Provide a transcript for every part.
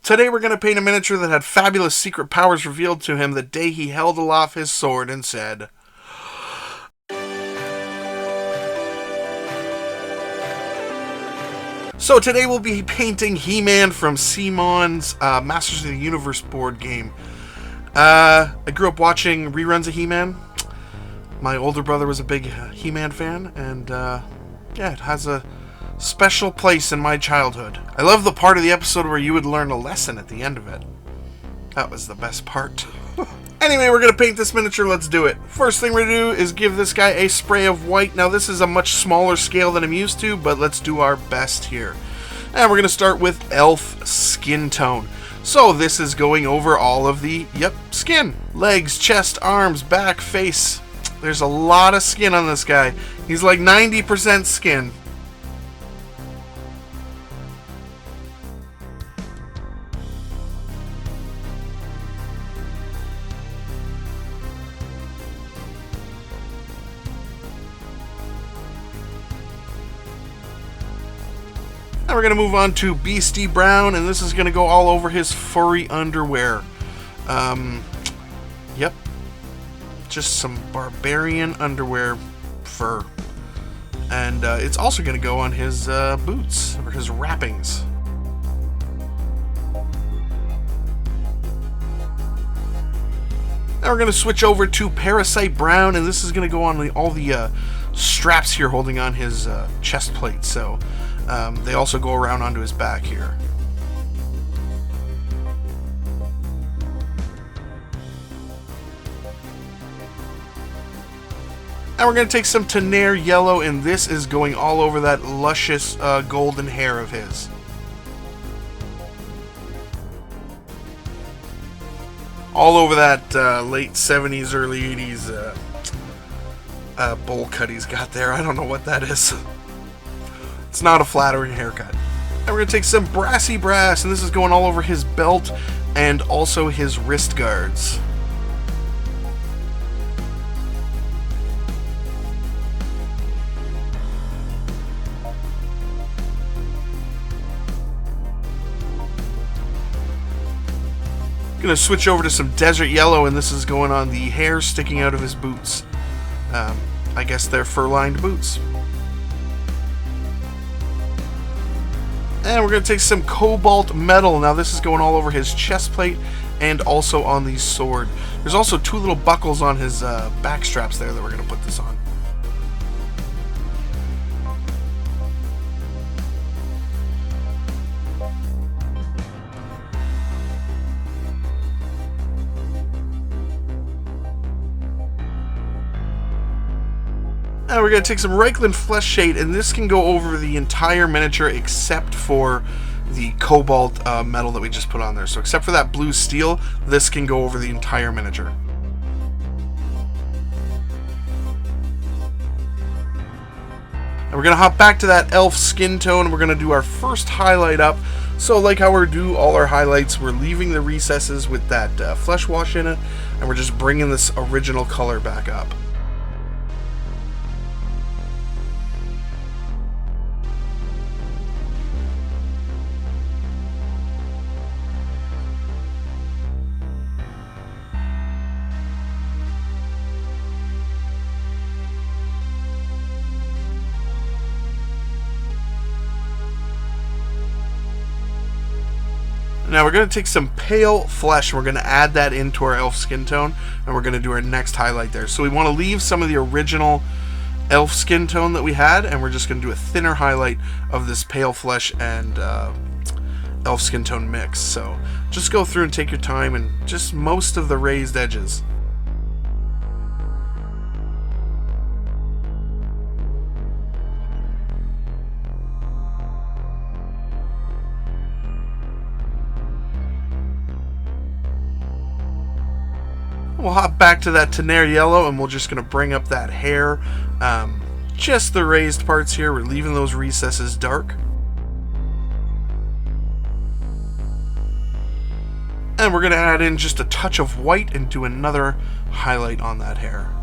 Today we're going to paint a miniature that had fabulous secret powers revealed to him the day he held aloft his sword and said... So today we'll be painting He-Man from CMON's Masters of the Universe board game. I grew up watching reruns of He-Man. My older brother was a big He-Man fan, and yeah, it has a special place in my childhood. I love the part of the episode where you would learn a lesson at the end of it. That was the best part. Anyway, we're going to paint this miniature. Let's do it. First thing we're going to do is give this guy a spray of white. Now, this is a much smaller scale than I'm used to, but let's do our best here. And we're going to start with elf skin tone. So this is going over all of the, skin. Legs, chest, arms, back, face. There's a lot of skin on this guy. He's like 90% skin. Now we're going to move on to Beastie Brown, and this is going to go all over his furry underwear. Yep. Just some barbarian underwear fur. And it's also going to go on his boots, or his wrappings. Now we're going to switch over to Parasite Brown, and this is going to go on all the straps here holding on his chest plate. So they also go around onto his back here. Now we're going to take some Tenaire yellow, and this is going all over that luscious golden hair of his. All over that late 70s, early 80s bowl cut he's got there. I don't know what that is. It's not a flattering haircut. And we're going to take some brassy brass, and this is going all over his belt and also his wrist guards. Going to switch over to some desert yellow, and this is going on the hair sticking out of his boots. I guess they're fur-lined boots. And we're going to take some cobalt metal. Now this is going all over his chest plate and also on the sword. There's also two little buckles on his back straps there that we're going to put this on. Now we're going to take some Reichland Flesh Shade, and this can go over the entire miniature except for the cobalt metal that we just put on there. So except for that blue steel, this can go over the entire miniature. And we're going to hop back to that elf skin tone, and we're going to do our first highlight up. So like how we do all our highlights, we're leaving the recesses with that flesh wash in it, and we're just bringing this original color back up. Now we're going to take some pale flesh, and we're going to add that into our elf skin tone, and we're going to do our next highlight there. So we want to leave some of the original elf skin tone that we had, and we're just going to do a thinner highlight of this pale flesh and elf skin tone mix. So just go through and take your time, and just most of the raised edges. We'll hop back to that Tenaire yellow, and we're just going to bring up that hair. Just the raised parts here. We're leaving those recesses dark. And we're going to add in just a touch of white and do another highlight on that hair.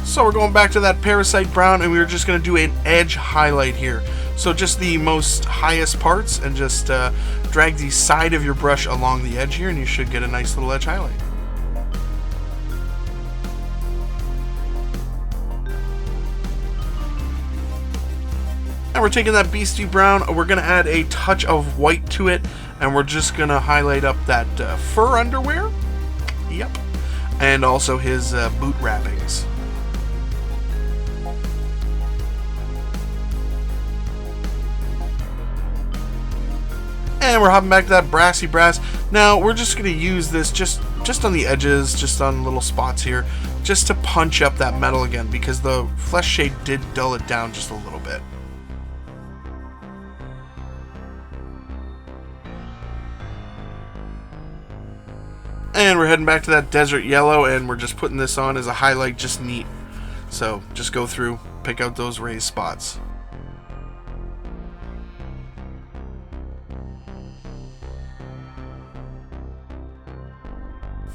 So we're going back to that Parasite brown, and we're just going to do an edge highlight here. So just the most highest parts, and just drag the side of your brush along the edge here, and you should get a nice little edge highlight. And we're taking that beastie brown, we're going to add a touch of white to it, and we're just going to highlight up that fur underwear. Yep. And also his boot wrappings. And we're hopping back to that brassy brass. Now we're just going to use this just on the edges, just on little spots here, just to punch up that metal again, because the flesh shade did dull it down just a little bit. And we're heading back to that desert yellow, and we're just putting this on as a highlight, just neat. So just go through, pick out those raised spots.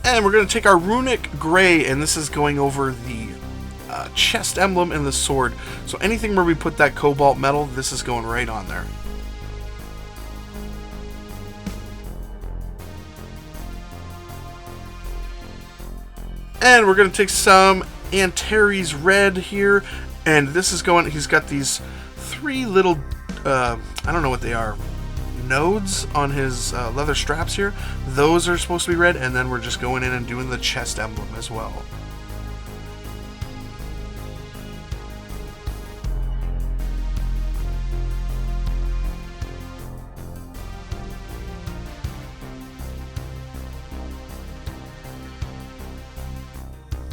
And we're going to take our runic gray, and this is going over the chest emblem and the sword. So anything where we put that cobalt metal, this is going right on there. And we're going to take some Antares Red here, and this is going, he's got these 3 little, I don't know what they are, nodes on his leather straps here. Those are supposed to be red, and then we're just going in and doing the chest emblem as well.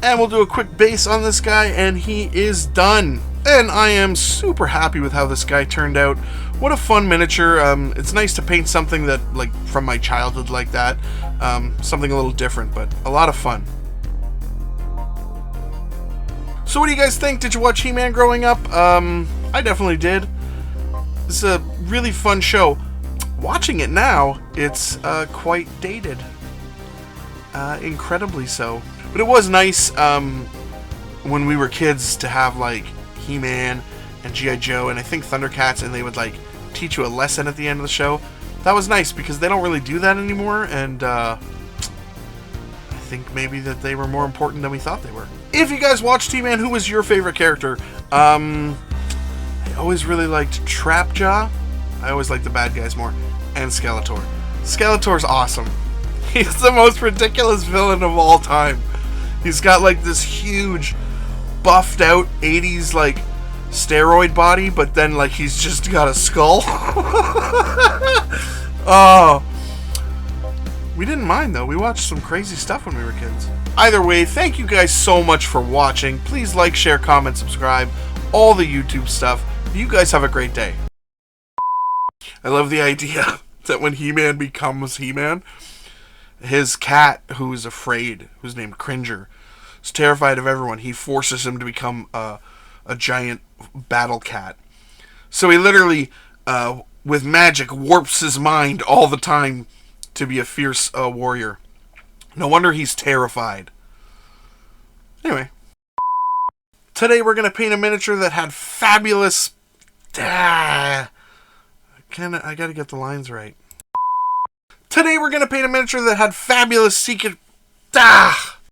And we'll do a quick base on this guy, and he is done. And I am super happy with how this guy turned out. What a fun miniature. It's nice to paint something that, like, from my childhood like that. Something a little different, but a lot of fun. So what do you guys think? Did you watch He-Man growing up? I definitely did. It's a really fun show. Watching it now, it's quite dated. Incredibly so. But it was nice when we were kids to have, like, He-Man and G.I. Joe and I think Thundercats, and they would, like, teach you a lesson at the end of the show. That was nice because they don't really do that anymore, and I think maybe that they were more important than we thought they were. If you guys watched He-Man, who was your favorite character? I always really liked Trapjaw. I always liked the bad guys more. And Skeletor. Skeletor's awesome. He's the most ridiculous villain of all time. He's got, like, this huge, buffed out 80s, like, steroid body, but then, like, he's just got a skull. Oh. We didn't mind, though. We watched some crazy stuff when we were kids. Either way, thank you guys so much for watching. Please like, share, comment, subscribe, all the YouTube stuff. You guys have a great day. I love the idea that when He-Man becomes He-Man, his cat, who's afraid, who's named Cringer, is terrified of everyone. He forces him to become a giant battle cat. So he literally, with magic, warps his mind all the time to be a fierce warrior. No wonder he's terrified. Anyway. Today we're going to paint a miniature that had fabulous... I gotta get the lines right. Today we're going to paint a miniature that had fabulous secret...